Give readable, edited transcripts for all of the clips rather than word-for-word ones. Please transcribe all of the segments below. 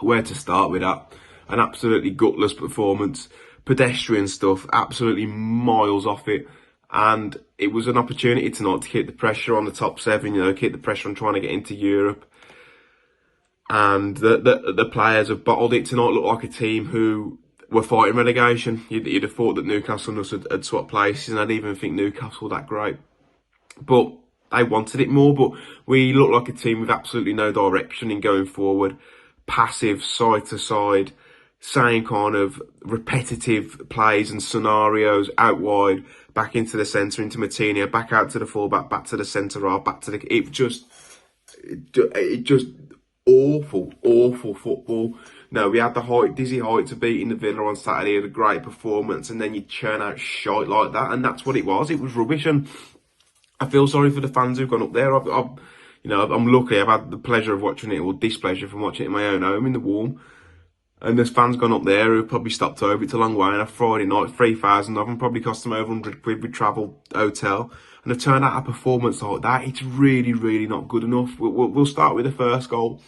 where to start with that. An absolutely gutless performance, pedestrian stuff, absolutely miles off it. And it was an opportunity tonight to keep the pressure on the top 7, keep the pressure on trying to get into Europe. And the players have bottled it tonight. Looked like a team who were fighting relegation. You'd have thought that Newcastle had swapped places, and I didn't even think Newcastle were that great. But they wanted it more. But we looked like a team with absolutely no direction in going forward. Passive, side to side, same kind of repetitive plays and scenarios out wide, back into the centre, into Martinez, back out to the fullback, back to the centre half, back to the... It just awful football. No, we had the dizzy heights of beating the Villa on Saturday, had a great performance, and then you churn out shite like that, and that's what it was. It was rubbish, and I feel sorry for the fans who've gone up there. I'm lucky. I've had the pleasure of watching it, or displeasure from watching it in my own home in the warm. And there's fans gone up there who've probably stopped over. It's a long way, and a Friday night, 3,000 of them probably cost them over 100 quid with travel, hotel. And they've turned out a performance like that. It's really, really not good enough. We'll start with the first goal.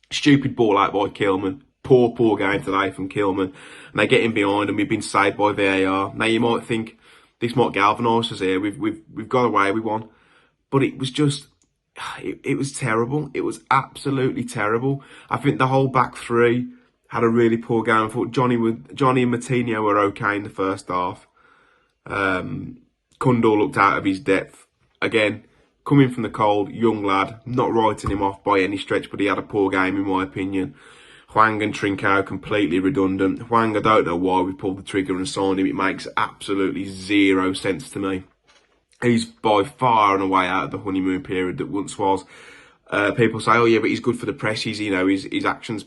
Stupid ball out by Kilman. Poor game today from Kilman. And they get in behind, and we've been saved by VAR. Now you might think this might galvanise us here. We've got away with one, but it was just, it was terrible. It was absolutely terrible. I think the whole back three had a really poor game. I thought Johnny and Martinez were okay in the first half. Kundal looked out of his depth again. Coming from the cold, young lad, not writing him off by any stretch, but he had a poor game in my opinion. Hwang and Trincao completely redundant. Hwang, I don't know why we pulled the trigger and signed him. It makes absolutely zero sense to me. He's by far and away out of the honeymoon period that once was. People say, oh yeah, but he's good for the press. His actions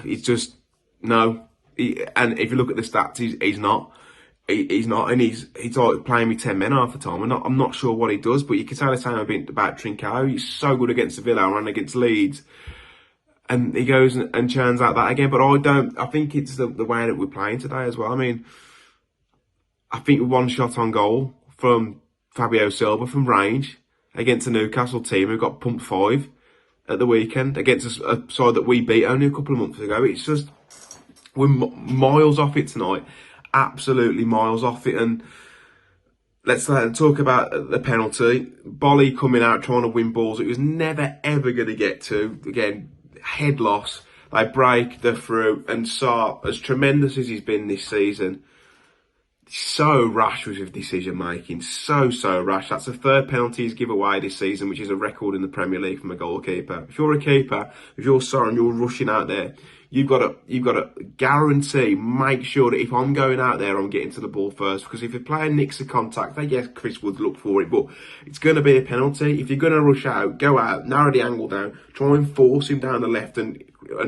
he's just, no. And if you look at the stats, he's not. He's not, and he's like playing with 10 men half the time. I'm not sure what he does, but you can say the same about Trincao. He's so good against Sevilla and against Leeds, and he goes and churns out that again. But I think it's the way that we're playing today as well. I mean, I think one shot on goal from Fabio Silva from range against a Newcastle team who got pumped 5 at the weekend against a side that we beat only a couple of months ago. It's just, we're miles off it tonight. Absolutely miles off it. And let's talk about the penalty. Bolly coming out trying to win balls it was never ever going to get to. Again, head loss. They break, they're through. And Sarr, as tremendous as he's been this season, so rash with his decision making. So rash. That's the 3rd penalty he's given away this season, which is a record in the Premier League from a goalkeeper. If you're a keeper, if you're Sarr and you're rushing out there, you've got to guarantee, make sure that if I'm going out there, I'm getting to the ball first. Because if the player nicks the contact, yes, Chris would look for it, but it's going to be a penalty. If you're going to rush out, go out, narrow the angle down, try and force him down the left, and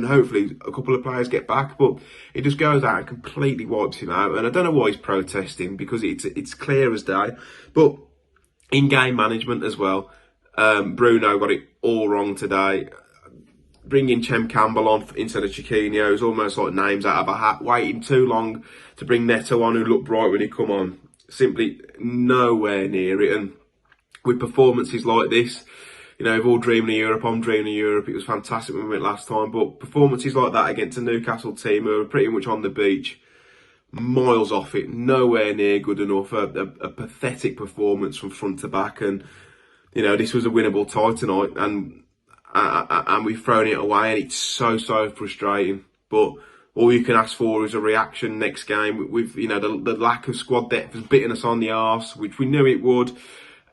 hopefully a couple of players get back. But he just goes out and completely wipes him out. And I don't know why he's protesting, because it's clear as day. But in-game management as well. Bruno got it all wrong today. Bringing Chem Campbell on instead of Chiquinho is almost like names out of a hat. Waiting too long to bring Neto on, who looked bright when he come on. Simply nowhere near it. And with performances like this, we've all dreamed of Europe. I'm dreaming of Europe. It was fantastic when we went last time. But performances like that against a Newcastle team who are pretty much on the beach, miles off it, nowhere near good enough. A pathetic performance from front to back. And, this was a winnable tie tonight. And we've thrown it away, and it's so frustrating. But all you can ask for is a reaction next game. With the lack of squad depth has bitten us on the arse, which we knew it would.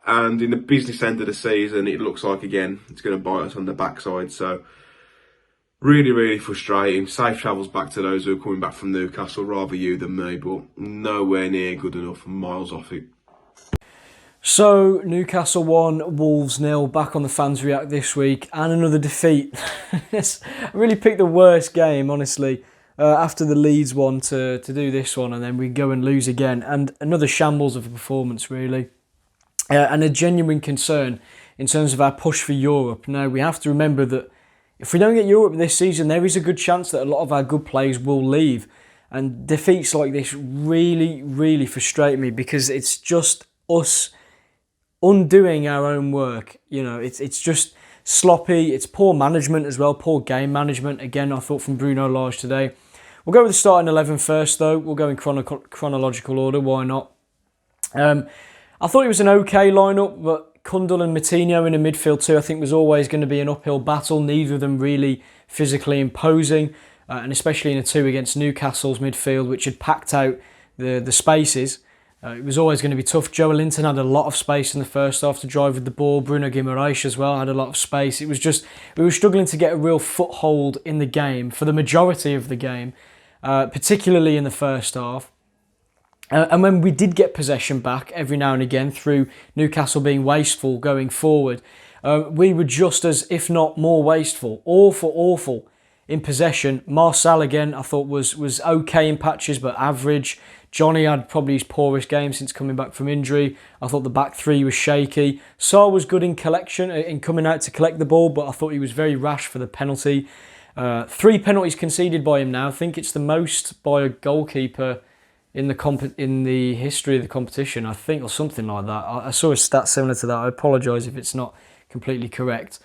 And in the business end of the season, it looks like again it's going to bite us on the backside. So really frustrating. Safe travels back to those who are coming back from Newcastle. Rather you than me, but nowhere near good enough. Miles off it. So, Newcastle 1, Wolves 0, back on the Fans React this week, and another defeat. I really picked the worst game, honestly, after the Leeds one to do this one, and then we go and lose again. And another shambles of a performance, really. And a genuine concern in terms of our push for Europe. Now, we have to remember that if we don't get Europe this season, there is a good chance that a lot of our good players will leave. And defeats like this really frustrate me, because it's just us undoing our own work. It's just sloppy. It's poor management as well, poor game management. Again, I thought from Bruno Lage today. We'll go with the starting 11 first, though. We'll go in chronological order. Why not? I thought it was an okay lineup, but Kundal and Moutinho in the midfield too, I think was always going to be an uphill battle. Neither of them really physically imposing, and especially in a 2 against Newcastle's midfield, which had packed out the spaces. It was always going to be tough. Joe Linton had a lot of space in the first half to drive with the ball. Bruno Guimaraes as well had a lot of space. It was just, we were struggling to get a real foothold in the game for the majority of the game, particularly in the first half. And when we did get possession back every now and again through Newcastle being wasteful going forward, we were just as, if not more wasteful. Awful in possession. Marcel again I thought was okay in patches but average. Johnny had probably his poorest game since coming back from injury. I thought the back three was shaky. Sarr was good in collection, in coming out to collect the ball, but I thought he was very rash for the penalty. 3 penalties conceded by him now. I think it's the most by a goalkeeper in the history of the competition, I think, or something like that. I saw a stat similar to that. I apologise if it's not completely correct.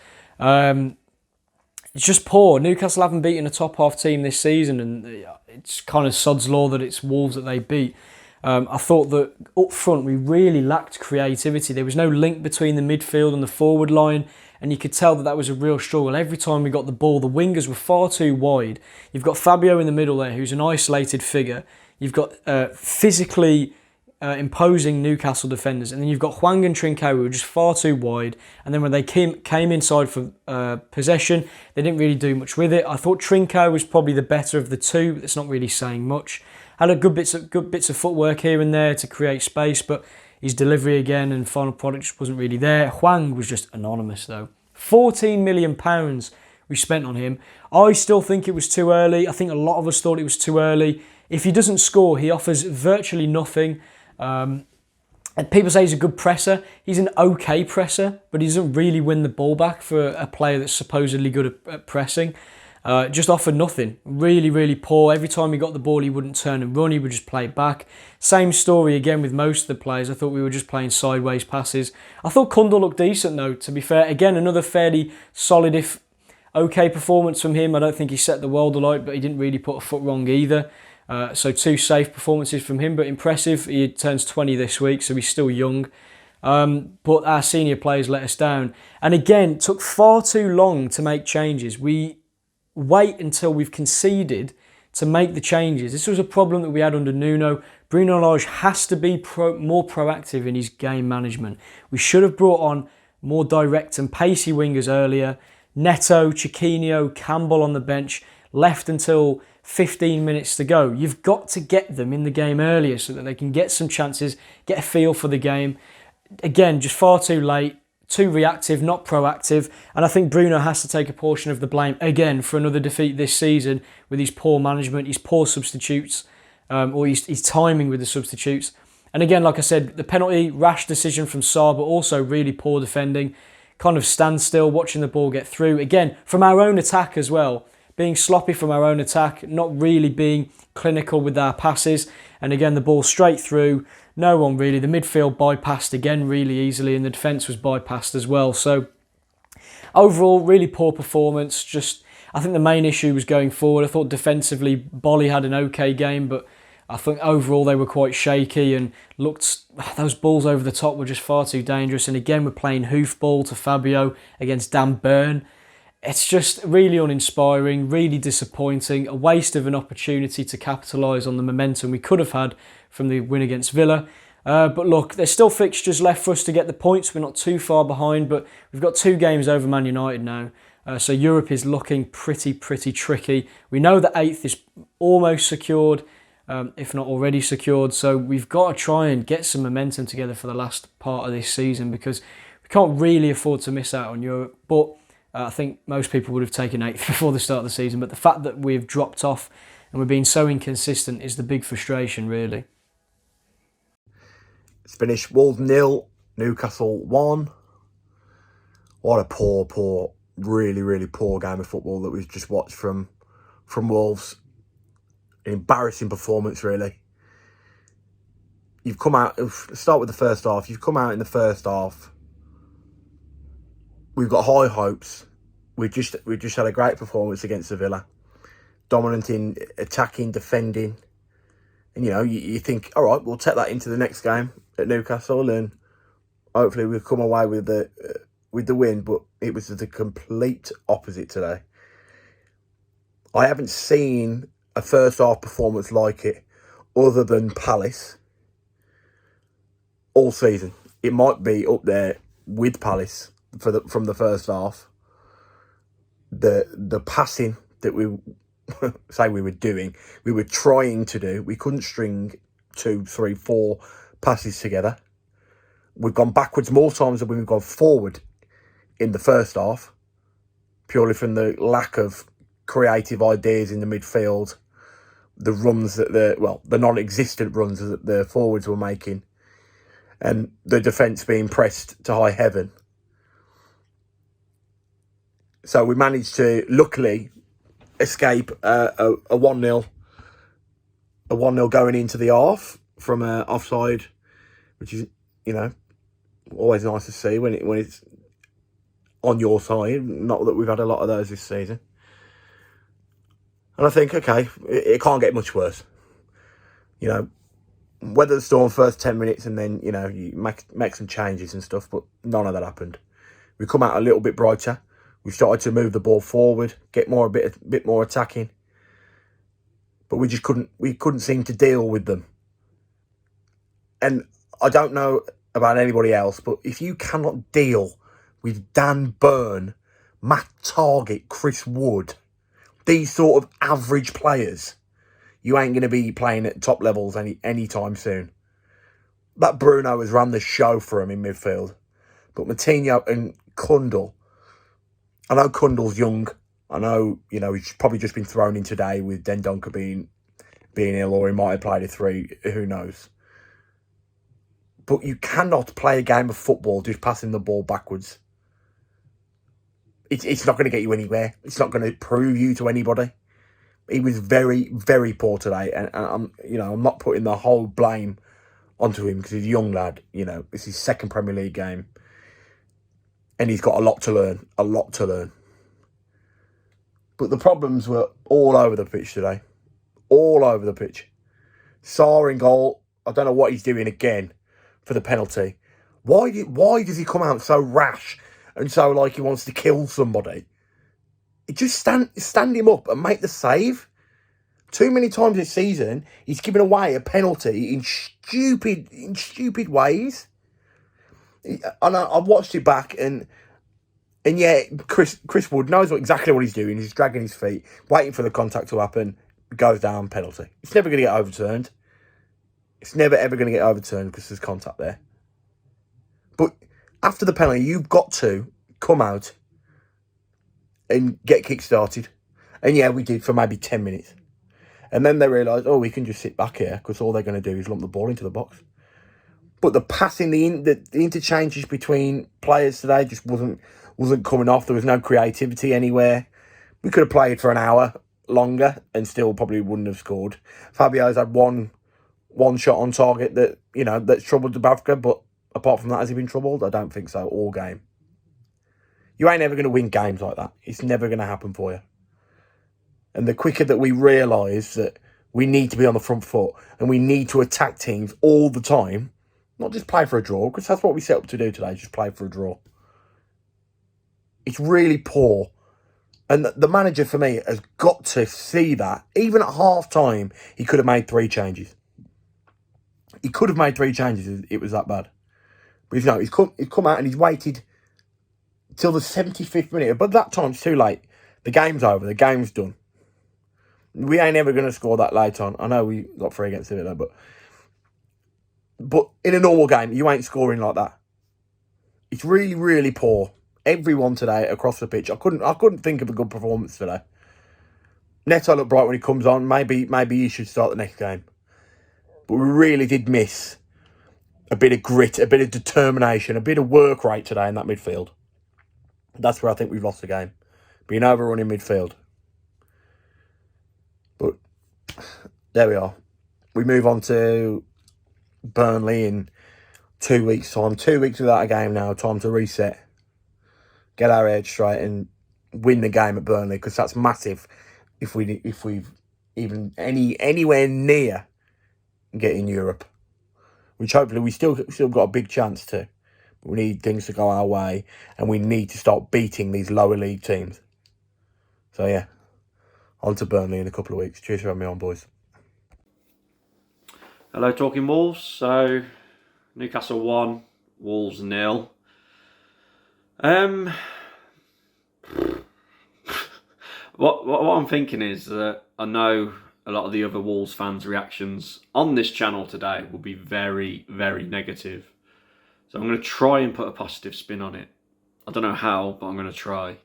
It's just poor. Newcastle haven't beaten a top half team this season, and it's kind of sod's law that it's Wolves that they beat. I thought that up front we really lacked creativity. There was no link between the midfield and the forward line, and you could tell that was a real struggle. Every time we got the ball, the wingers were far too wide. You've got Fabio in the middle there, who's an isolated figure. You've got physically imposing Newcastle defenders, and then you've got Hwang and Trincao who were just far too wide. And then when they came inside for possession, they didn't really do much with it. I thought Trincao was probably the better of the two, but that's not really saying much. Had a good bits of footwork here and there to create space, but his delivery again and final product just wasn't really there. Hwang was just anonymous though. £14 million we spent on him. I still think it was too early. I think a lot of us thought it was too early. If he doesn't score, he offers virtually nothing. And people say he's a good presser. He's an okay presser, but he doesn't really win the ball back for a player that's supposedly good at pressing. Just offered nothing. Really, really poor. Every time he got the ball, he wouldn't turn and run. He would just play it back. Same story again with most of the players. I thought we were just playing sideways passes. I thought Kundal looked decent though, to be fair. Again, another fairly solid, if okay performance from him. I don't think he set the world alight, but he didn't really put a foot wrong either. So 2 safe performances from him, but impressive. He turns 20 this week, so he's still young. But our senior players let us down. And again, took far too long to make changes. We wait until we've conceded to make the changes. This was a problem that we had under Nuno. Bruno Lage has to be more proactive in his game management. We should have brought on more direct and pacey wingers earlier. Neto, Chiquinho, Campbell on the bench, left until 15 minutes to go. You've got to get them in the game earlier so that they can get some chances, get a feel for the game. Again, just far too late, too reactive, not proactive. And I think Bruno has to take a portion of the blame again for another defeat this season with his poor management, his poor substitutes, or his timing with the substitutes. And again, like I said, the penalty, rash decision from Sarr, but also really poor defending. Kind of standstill, watching the ball get through. Again, from our own attack as well. Being sloppy from our own attack, not really being clinical with our passes. And again, the ball straight through. No one really. The midfield bypassed again really easily, and the defence was bypassed as well. So overall, really poor performance. Just, I think the main issue was going forward. I thought defensively, Bolly had an okay game, but I think overall they were quite shaky and those balls over the top were just far too dangerous. And again, we're playing hoofball to Fabio against Dan Burn. It's just really uninspiring, really disappointing, a waste of an opportunity to capitalise on the momentum we could have had from the win against Villa. But look, there's still fixtures left for us to get the points. We're not too far behind, but we've got 2 games over Man United now. So Europe is looking pretty tricky. We know that 8th is almost secured, if not already secured. So we've got to try and get some momentum together for the last part of this season, because we can't really afford to miss out on Europe. But I think most people would have taken 8th before the start of the season, but the fact that we've dropped off and we're being so inconsistent is the big frustration, really. It's finished Wolves 0, Newcastle 1. What a poor, really poor game of football that we've just watched from Wolves. An embarrassing performance, really. Start with the first half. You've come out in the first half we've got high hopes. We've just had a great performance against Sevilla, dominant in attacking, defending, and you think, all right, we'll take that into the next game at Newcastle, and hopefully we'll come away with the win. But it was the complete opposite today. I haven't seen a first half performance like it, other than Palace, all season. It might be up there with Palace from the first half. The passing that we say we were doing, we were trying to do. We couldn't string 2, 3, 4 passes together. We've gone backwards more times than we've gone forward in the first half, purely from the lack of creative ideas in the midfield, the runs that the non-existent runs that the forwards were making, and the defence being pressed to high heaven. So we managed to, luckily, escape a 1-0 going into the half from offside, which is, always nice to see when it's on your side. Not that we've had a lot of those this season. And I think, okay, it can't get much worse. Weather the storm first 10 minutes and then, you make some changes and stuff, but none of that happened. We come out a little bit brighter. We started to move the ball forward, get a bit more attacking. But we just couldn't seem to deal with them. And I don't know about anybody else, but if you cannot deal with Dan Burn, Matt Targett, Chris Wood, these sort of average players, you ain't going to be playing at top levels anytime soon. That Bruno has run the show for him in midfield. But Moutinho and Kundl, I know Kundl's young. I know, he's probably just been thrown in today with Dendoncker being ill, or he might have played a 3, who knows. But you cannot play a game of football just passing the ball backwards. It's not going to get you anywhere. It's not going to prove you to anybody. He was very, very poor today, and I'm not putting the whole blame onto him because he's a young lad. It's his second Premier League game, and he's got a lot to learn. But the problems were all over the pitch today, all over the pitch. Sarr in goal. I don't know what he's doing again for the penalty. Why does he come out so rash and so like he wants to kill somebody? Just stand him up and make the save. Too many times this season, he's given away a penalty in stupid ways. And I've watched it back, and yeah, Chris Wood knows exactly what he's doing. He's dragging his feet, waiting for the contact to happen, goes down, penalty. It's never going to get overturned. It's never ever going to get overturned because there's contact there. But after the penalty, you've got to come out and get kick-started. And yeah, we did for maybe 10 minutes. And then they realised, we can just sit back here because all they're going to do is lump the ball into the box. But the passing, the interchanges between players today just wasn't coming off. There was no creativity anywhere. We could have played for an hour longer and still probably wouldn't have scored. Fabio's had one shot on target that, that's troubled Dubravka, but apart from that, has he been troubled? I don't think so, all game. You ain't ever going to win games like that. It's never going to happen for you. And the quicker that we realise that we need to be on the front foot and we need to attack teams all the time, not just play for a draw, because that's what we set up to do today, just play for a draw. It's really poor. And the manager, for me, has got to see that. Even at half-time, he could have made 3 changes. He could have made 3 changes. It was that bad. But he's come out and he's waited till the 75th minute. But that time, it's too late. The game's over. The game's done. We ain't ever going to score that late on. I know we got 3 against Sevilla, but in a normal game, you ain't scoring like that. It's really, really poor. Everyone today across the pitch. I couldn't think of a good performance today. Neto looked bright when he comes on. Maybe he should start the next game. But we really did miss a bit of grit, a bit of determination, a bit of work rate today in that midfield. That's where I think we've lost the game. Being overrun in midfield. But there we are. We move on to Burnley in 2 weeks' time. 2 weeks without a game now. Time to reset. get our head straight and win the game at Burnley, because that's massive if we've even anywhere near getting Europe, which hopefully we still got a big chance to. But we need things to go our way, and we need to start beating these lower league teams. So yeah, on to Burnley in a couple of weeks. Cheers for having me on, boys. Hello, Talking Wolves. So, Newcastle 1, Wolves 0. What I'm thinking is that I know a lot of the other Wolves fans' reactions on this channel today will be very, very negative. So I'm going to try and put a positive spin on it. I don't know how, but I'm going to try.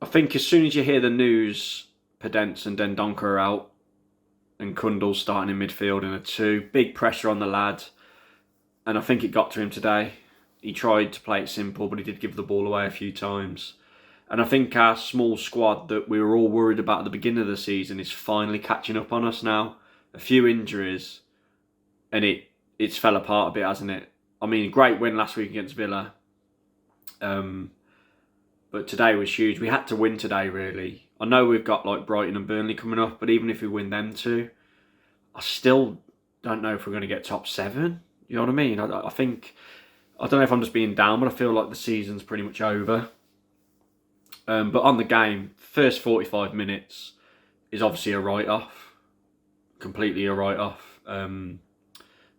I think as soon as you hear the news, Podence and Dendoncker are out, and Kundal's starting in midfield in a 2. Big pressure on the lad. And I think it got to him today. He tried to play it simple, but he did give the ball away a few times. And I think our small squad that we were all worried about at the beginning of the season is finally catching up on us now. A few injuries, and it's fell apart a bit, hasn't it? I mean, great win last week against Villa. But today was huge. We had to win today, really. I know we've got like Brighton and Burnley coming up, but even if we win them two, I still don't know if we're going to get top 7. You know what I mean? I think, I don't know if I'm just being down, but I feel like the season's pretty much over. But on the game, first 45 minutes is obviously a write-off. Completely a write-off.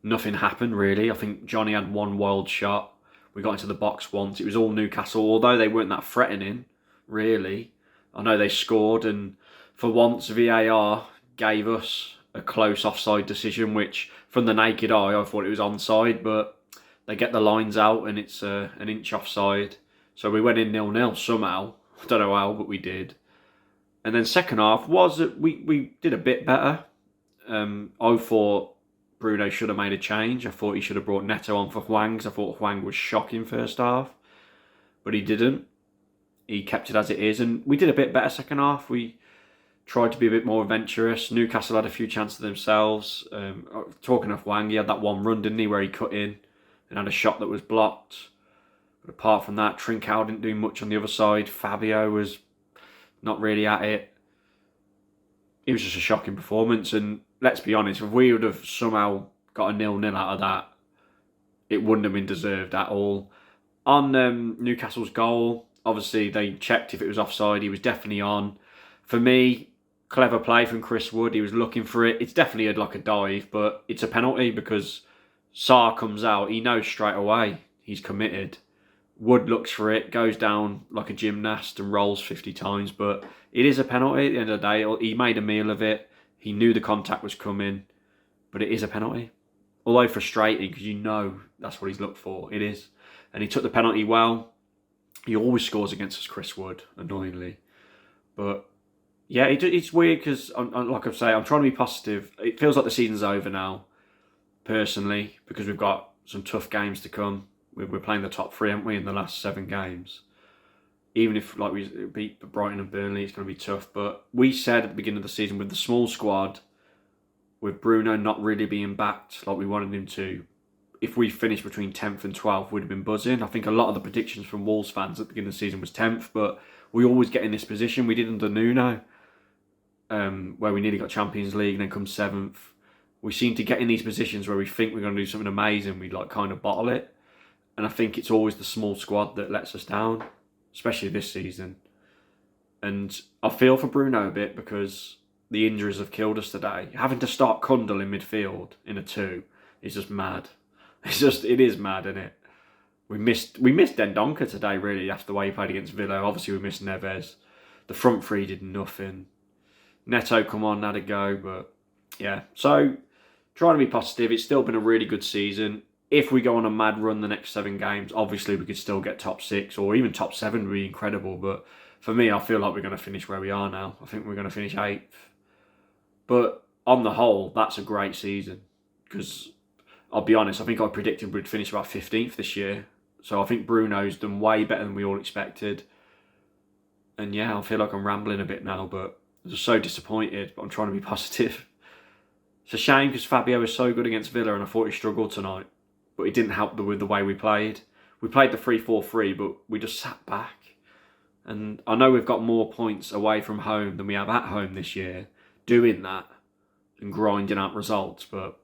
Nothing happened, really. I think Johnny had one wild shot. We got into the box once. It was all Newcastle, although they weren't that threatening, really. I know they scored, and for once, VAR gave us a close offside decision, which, from the naked eye, I thought it was onside, but they get the lines out, and it's an inch offside. So we went in 0-0 somehow. I don't know how, but we did. And then second half was that we did a bit better. I thought Bruno should have made a change. I thought he should have brought Neto on for Hwang, because I thought Hwang was shocking first half. But he didn't. He kept it as it is. And we did a bit better second half. We tried to be a bit more adventurous. Newcastle had a few chances themselves. Talking of Hwang, he had that one run, didn't he, where he cut in and had a shot that was blocked. But apart from that, Trincao didn't do much on the other side. Fabio was not really at it. It was just a shocking performance. And let's be honest, if we would have somehow got a 0-0 out of that, it wouldn't have been deserved at all. On Newcastle's goal, obviously they checked if it was offside. He was definitely on. For me, clever play from Chris Wood. He was looking for it. It's definitely like a dive, but it's a penalty because Sarr comes out. He knows straight away he's committed. Wood looks for it, goes down like a gymnast and rolls 50 times, but it is a penalty at the end of the day. He made a meal of it. He knew the contact was coming, but it is a penalty. Although frustrating, because you know that's what he's looked for. It is. And he took the penalty well. He always scores against us, Chris Wood, annoyingly. But yeah, it's weird because, like I say, I'm trying to be positive. It feels like the season's over now, personally, because we've got some tough games to come. We're playing the top 3, haven't we, in the last 7 games? Even if like we beat Brighton and Burnley, it's going to be tough. But we said at the beginning of the season, with the small squad, with Bruno not really being backed like we wanted him to, if we finished between 10th and 12th, we'd have been buzzing. I think a lot of the predictions from Wolves fans at the beginning of the season was 10th, but we always get in this position. We did under Nuno, where we nearly got Champions League and then come 7th. We seem to get in these positions where we think we're going to do something amazing. We like kind of bottle it. And I think it's always the small squad that lets us down, especially this season. And I feel for Bruno a bit because the injuries have killed us today. Having to start Kundal in midfield in a 2 is just mad. It is mad, isn't it? We missed Dendoncker today, really, after the way he played against Villa. Obviously, we missed Neves. The front 3 did nothing. Neto, come on, had a go, but yeah. So, trying to be positive. It's still been a really good season. If we go on a mad run the next 7 games, obviously we could still get top 6 or even top 7 would be incredible. But for me, I feel like we're going to finish where we are now. I think we're going to finish 8th. But on the whole, that's a great season. Because I'll be honest, I think I predicted we'd finish about 15th this year. So I think Bruno's done way better than we all expected. And yeah, I feel like I'm rambling a bit now, but I'm just so disappointed. But I'm trying to be positive. It's a shame because Fabio was so good against Villa and I thought he struggled tonight. But it didn't help with the way we played. we played the 3-4-3, but we just sat back. And I know we've got more points away from home than we have at home this year doing that and grinding out results, but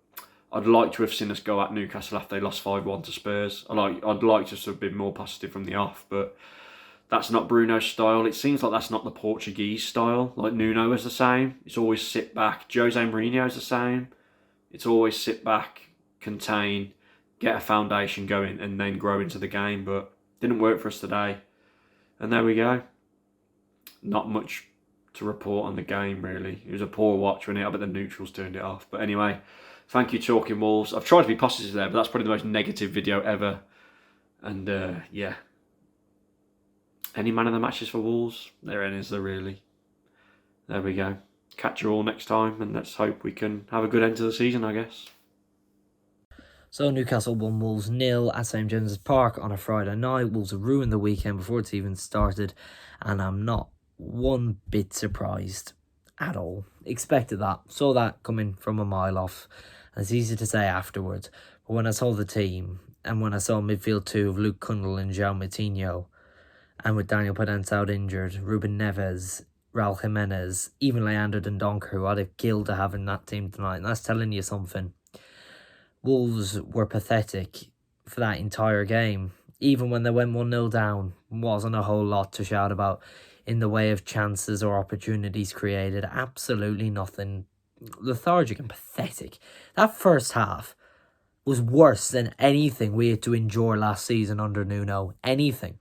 I'd like to have seen us go at Newcastle after they lost 5-1 to Spurs. I'd like to have been more positive from the off, but that's not Bruno's style. It seems like that's not the Portuguese style. Like Nuno is the same. It's always sit back. Jose Mourinho is the same. It's always sit back, contain, get a foundation going, and then grow into the game. But didn't work for us today. And there we go. Not much to report on the game, really. It was a poor watch when I bet the neutrals turned it off. But anyway, thank you, Talking Wolves. I've tried to be positive there, but that's probably the most negative video ever. And yeah. Any man of the matches for Wolves? There is there really. There we go. Catch you all next time, and let's hope we can have a good end to the season, I guess. So Newcastle 1, Wolves 0 at St James's Park on a Friday night. Wolves have ruined the weekend before it's even started, and I'm not one bit surprised at all. Expected that. Saw that coming from a mile off. And it's easy to say afterwards, but when I saw the team, and when I saw midfield 2 of Luke Cundle and João Moutinho, and with Daniel Podence out injured, Ruben Neves, Raul Jimenez, even Leander Dendoncker, who I'd have killed to have in that team tonight, and that's telling you something. Wolves were pathetic for that entire game. Even when they went 1-0 down, wasn't a whole lot to shout about in the way of chances or opportunities created. Absolutely nothing. Lethargic and pathetic. That first half was worse than anything we had to endure last season under Nuno. Anything.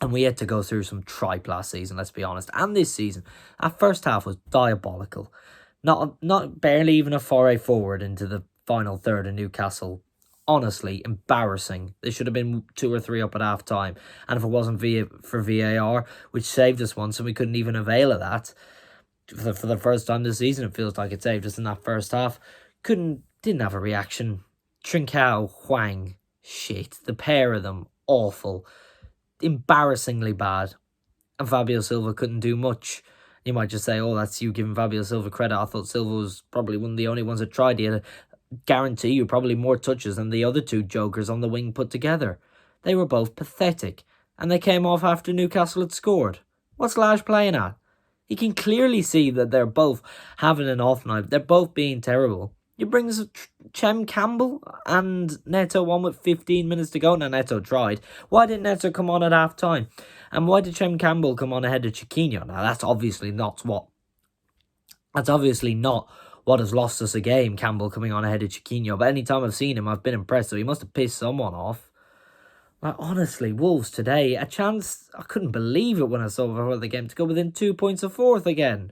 And we had to go through some tripe last season, let's be honest. And this season, that first half was diabolical. Not barely even a foray forward into the final third of Newcastle. Honestly, embarrassing. They should have been 2 or 3 up at half time. And if it wasn't for VAR, which saved us once, and we couldn't even avail of that, for the first time this season, it feels like it saved us in that first half. Didn't have a reaction. Trincao, Hwang, shit. The pair of them, awful. Embarrassingly bad. And Fabio Silva couldn't do much. You might just say, oh, that's you giving Fabio Silva credit. I thought Silva was probably one of the only ones that tried. He had, guarantee you, probably more touches than the other 2 jokers on the wing put together. They were both pathetic. And they came off after Newcastle had scored. What's Lage playing at? You can clearly see that they're both having an off night. They're both being terrible. You bring Chem Campbell and Neto on with 15 minutes to go. Now, Neto tried. Why didn't Neto come on at half time? And why did Chem Campbell come on ahead of Chiquinho? Now, that's obviously not what has lost us a game, Campbell coming on ahead of Chiquinho. But any time I've seen him, I've been impressed. So he must have pissed someone off. Like, honestly, Wolves today, a chance, I couldn't believe it when I saw before the game, to go within 2 points of 4th again.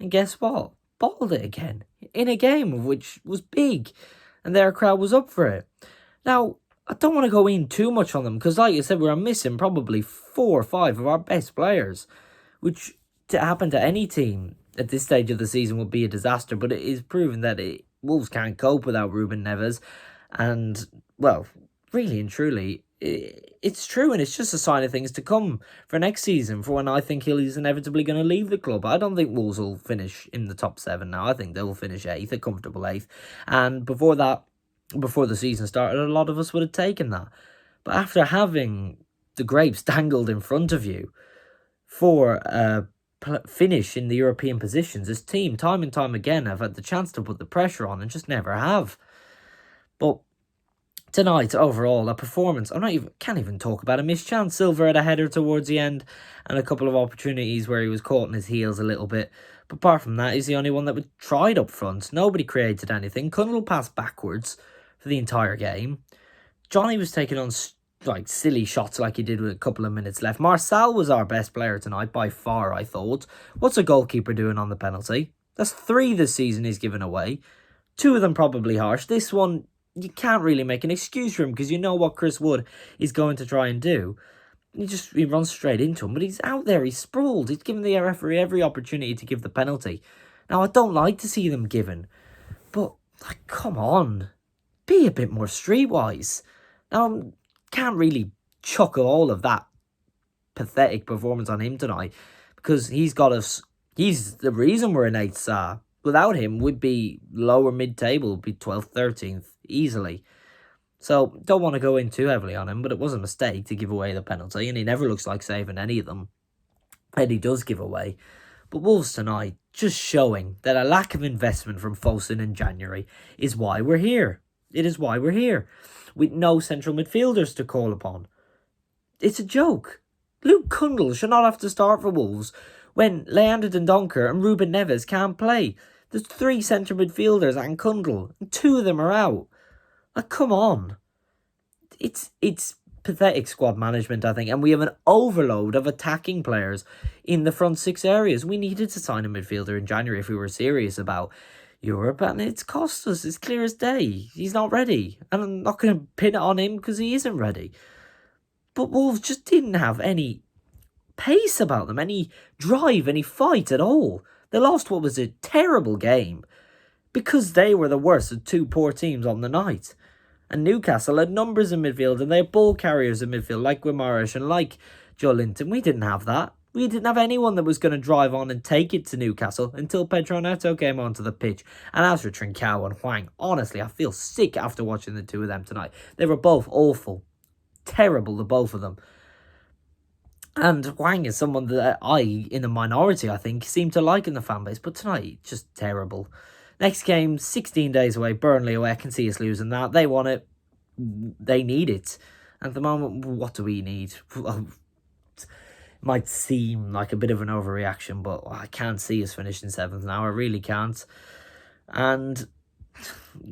And guess what? Bottled it again. In a game which was big. And their crowd was up for it. Now, I don't want to go in too much on them, because like you said, we're missing probably 4 or 5 of our best players. Which, to happen to any team at this stage of the season, would be a disaster. But it is proven that Wolves can't cope without Ruben Neves. And, well, really and truly, it's true, and it's just a sign of things to come for next season, for when I think he's inevitably going to leave the club. I don't think Wolves will finish in the top 7 now. I think they will finish 8th, a comfortable 8th. And before the season started, a lot of us would have taken that. But after having the grapes dangled in front of you for a finish in the European positions, this team, time and time again, have had the chance to put the pressure on and just never have. But tonight, overall, a performance, can't even talk about a missed chance. Silva had a header towards the end and a couple of opportunities where he was caught in his heels a little bit. But apart from that, he's the only one that was tried up front. Nobody created anything. Cundle passed backwards for the entire game. Johnny was taking on silly shots like he did with a couple of minutes left. Marçal was our best player tonight by far, I thought. What's a goalkeeper doing on the penalty? That's 3 this season he's given away. 2 of them probably harsh. This one, you can't really make an excuse for him because you know what Chris Wood is going to try and do. He runs straight into him, but he's out there, he's sprawled. He's given the referee every opportunity to give the penalty. Now, I don't like to see them given, but, come on. Be a bit more streetwise. Now, can't really chuck all of that pathetic performance on him tonight because he's got us. He's the reason we're in 8th star. Without him, we'd be lower mid-table, be 12th, 13th, easily. So, don't want to go in too heavily on him, but it was a mistake to give away the penalty, and he never looks like saving any of them. And he does give away. But Wolves tonight, just showing that a lack of investment from Fosun in January is why we're here. It is why we're here. With no central midfielders to call upon. It's a joke. Luke Cundle should not have to start for Wolves when Leander Dendoncker and Ruben Neves can't play. There's 3 centre midfielders and Cundle, and 2 of them are out. Like, come on. It's pathetic squad management, I think, and we have an overload of attacking players in the front 6 areas. We needed to sign a midfielder in January if we were serious about Europe, and it's cost us. It's clear as day. He's not ready, and I'm not going to pin it on him because he isn't ready. But Wolves just didn't have any pace about them, any drive, any fight at all. They lost what was a terrible game because they were the worst of 2 poor teams on the night. And Newcastle had numbers in midfield, and they had ball carriers in midfield like Guimaraes and like Joe Linton. We didn't have that. We didn't have anyone that was going to drive on and take it to Newcastle until Pedro Neto came onto the pitch. And as for Trincao and Hwang, honestly, I feel sick after watching the 2 of them tonight. They were both awful. Terrible, the both of them. And Hwang is someone that I, in the minority, I think, seem to like in the fan base. But tonight, just terrible. Next game, 16 days away, Burnley away. I can see us losing that. They want it. They need it. At the moment, what do we need? Might seem like a bit of an overreaction, but I can't see us finishing 7th now. I really can't. And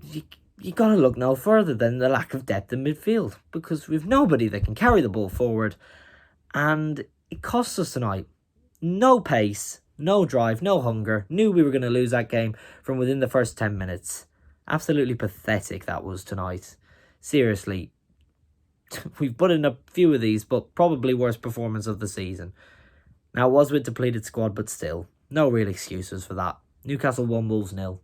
you got to look no further than the lack of depth in midfield, because we've nobody that can carry the ball forward, and it costs us tonight. No pace, no drive, no hunger. Knew we were going to lose that game from within the first 10 minutes. Absolutely pathetic that was tonight. Seriously. We've put in a few of these, but probably worst performance of the season. Now, it was with depleted squad, but still, no real excuses for that. Newcastle 1, Wolves 0.